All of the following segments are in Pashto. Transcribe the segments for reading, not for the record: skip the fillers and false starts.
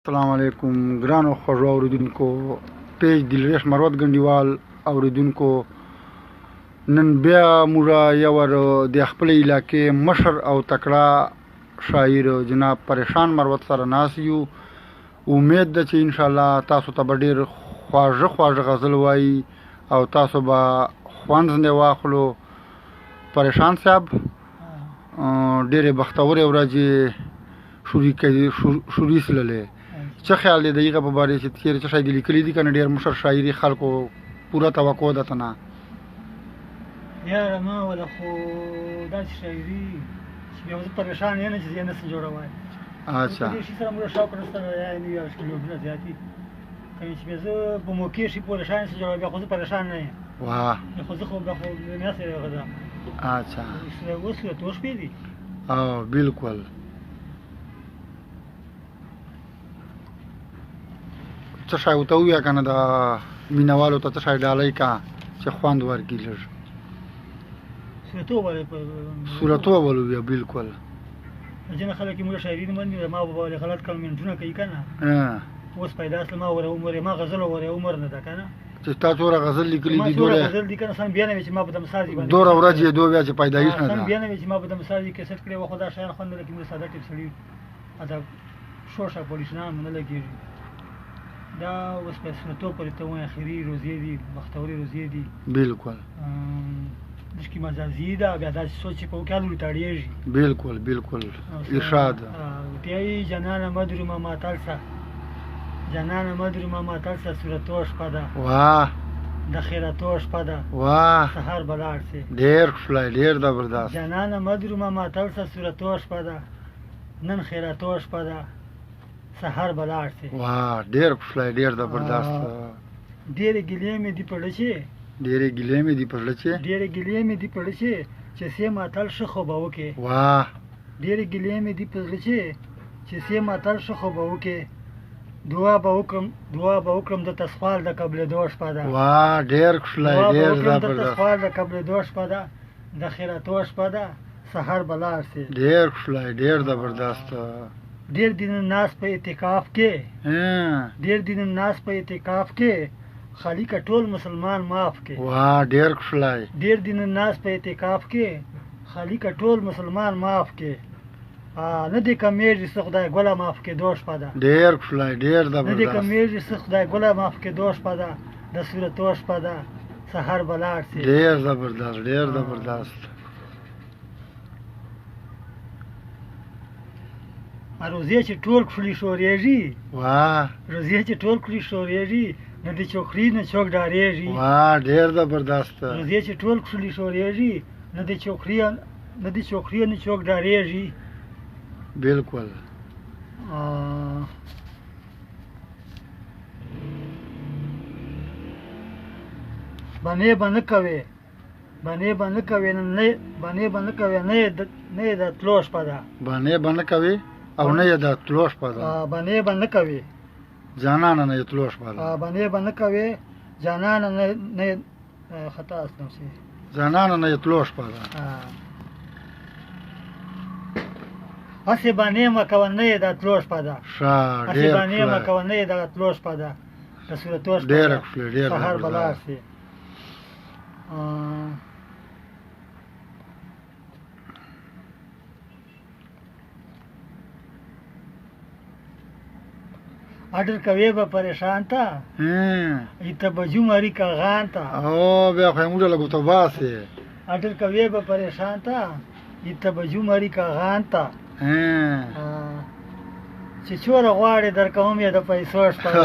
السلام علیکم ګرانو خوږو اوریدونکو پیج دلریش مروت ګنډیوال اوریدونکو نن بیا موږ یو د خپل علاقې مشر او تکړه شاعر جناب پریشان مروت سره ناست یو امید ده چې ان شاء الله تاسو ته به ډېر خواږه غزل وایي او تاسو به خوند ځنې واخلو پریشان صاحب ډېرې بختورې ورځې شروع سللې څه خیال دی د هغه په باره چې تېر څه شی دې لیکلي دي که نه ډېر مشر شاعري خلکو پوره توقع ده ته نه یاره ما وله خو داسې شاعري چې بیا زه پریشان یم چې زه نسم جوړولی اچھا په دې شي سره موږ شوق نشته یعنې یو کیلومتره زیاتي کوي چې بیا زه په موقع شي پریشان شي جوړوم بیا خو زه پریشان نه یم واه خو زه خو بیا خو میا سره غذا اچھا اوس له تو شپې دي بالکل څه شی ورته ووایه که نه د مینهوالو ته څه شی ډالۍ که چې خوند ورکړي لږ صورتوب ول ووایه بالکل ځینې خلک یې موږ شاعري نه مني ما به ولې غلط کمنټونه کوي که نه اوس پیدا سله ما وره عمر ما غزل وره عمر نه ده که نه چې تا څومره غزل لیکلي دي غزل دي که نه سم بیا نه وي چې ما په دمساز دي دومره ورځ یې دو بیا چې پیدایش نه سم ده بیا نه وي چې ما په دمساز دي کیسټ کړی وه خو دا شیان خوند نه لګي موږ ساده ټیپ سړي دا شوشه پولیسنان نه لګېږي دا اوس په صورتوب پورې ته وایي اخري روزیې دي بختوري روزیې دي بالکل دشکي مجازي ده بیا داسې سوچ چې په وکیال ورته اړېږي بالکل بالکل ارشاد بیایي جانانه مدرومه ماتل سه جانانه مدرومه ماتل سه صورتو شپه ده واه د خیراتو شپه ده واه سهار به لاړ سې ډېر ښکلی ډېر زبردست جانانه مدرومه ماتل سه صورتو شپه ده نن خیراتو شپه ده سهار به لاړ سې واه ډېر ښکلی ډېر زبردست ډېرې ګیلې مې دي په زړه چې ډېرې ګیلې مې دي په زړه چې ډېرې ګیلې مې دي په زړه چې سې ماتل ښه خو به وکړې واه ډېرې ګیلې مې دي په زړه چې سې ماتل ښه خو به وکړې دعا به وکړم د تسخوال د قبلېدو شپه ده واه ډېر ښکلی ډېر زبردست د تسخوال د قبلېدو شپه ده د خیراتو شپه ده سهار به لاړ سې ډېر ښکلی ډېر زبردست ډېر دین ناس په اعتکاف کې ډېر دین ناس په اعتکاف کې خالق ټول مسلمان معاف کې واه ډېر ښکلی ډېر دین ناس په اعتکاف کې خالق ټول مسلمان معاف کې نه دې کمیږي څه خدای ګله معاف کېدو شپه ده ډېر ښکلی ډېر نه دې زبردست کمیږي څه خدای ګله معاف کېدو شپه ده د صورتو شپه ده سهار به لاړ سې ډېر زبردست ډېر زبردست روزې چې ټول کښلي شورېږي واه روزې چې ټول کښلي شورېږي نه دې څوک خوري نه څوک ډارېږي واه ډېر زبردست روزې چې ټول کښلي شورېږي نه دې څوک خوري نه څوک ډارېږي بالکل بنې به نه کوې بنې به نه کوې نه یې د تلو شپه ده بنې به نه کوې او نه یې د تلو شپه ده بنې به نه کوې جانانه نه یې تلو شپه ده بنې به نه کوې جانانه نه خطا استم سي جانانه نه یې تلو شپه ده هسې بنې مه کوه نه یې د تلو شپه ده ښه هسې ډېر بنې مه ښکلی کوه نه یې د تلو شپه ده د صورتو شپه ډېر ده ښکلی ډېر سهار به لاړ زبردست سې اډر کوي به پریشان ته ایته بجو مری کاغان ته او بیا خو یې موږ لږ ورته باسې اډر کوي به پریشان ته ایته بجو مری کاغان ته چې چوره غواړې درکوم یې د پیسو شپه ده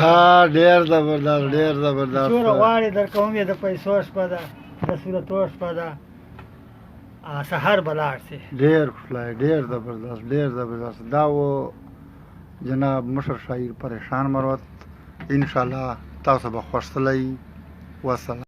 ډېر زبردست ډېر زبردست چوره غواړې درکوم یې د پیسو شپه ده د صورتو شپه ده سهار به لاړ سې ډېر ښکلی ډېر زبردست ډېر زبردست دا و جناب مشر شاعر پریشان مروت انشاءالله تاسو به خوښ تلئ وسلام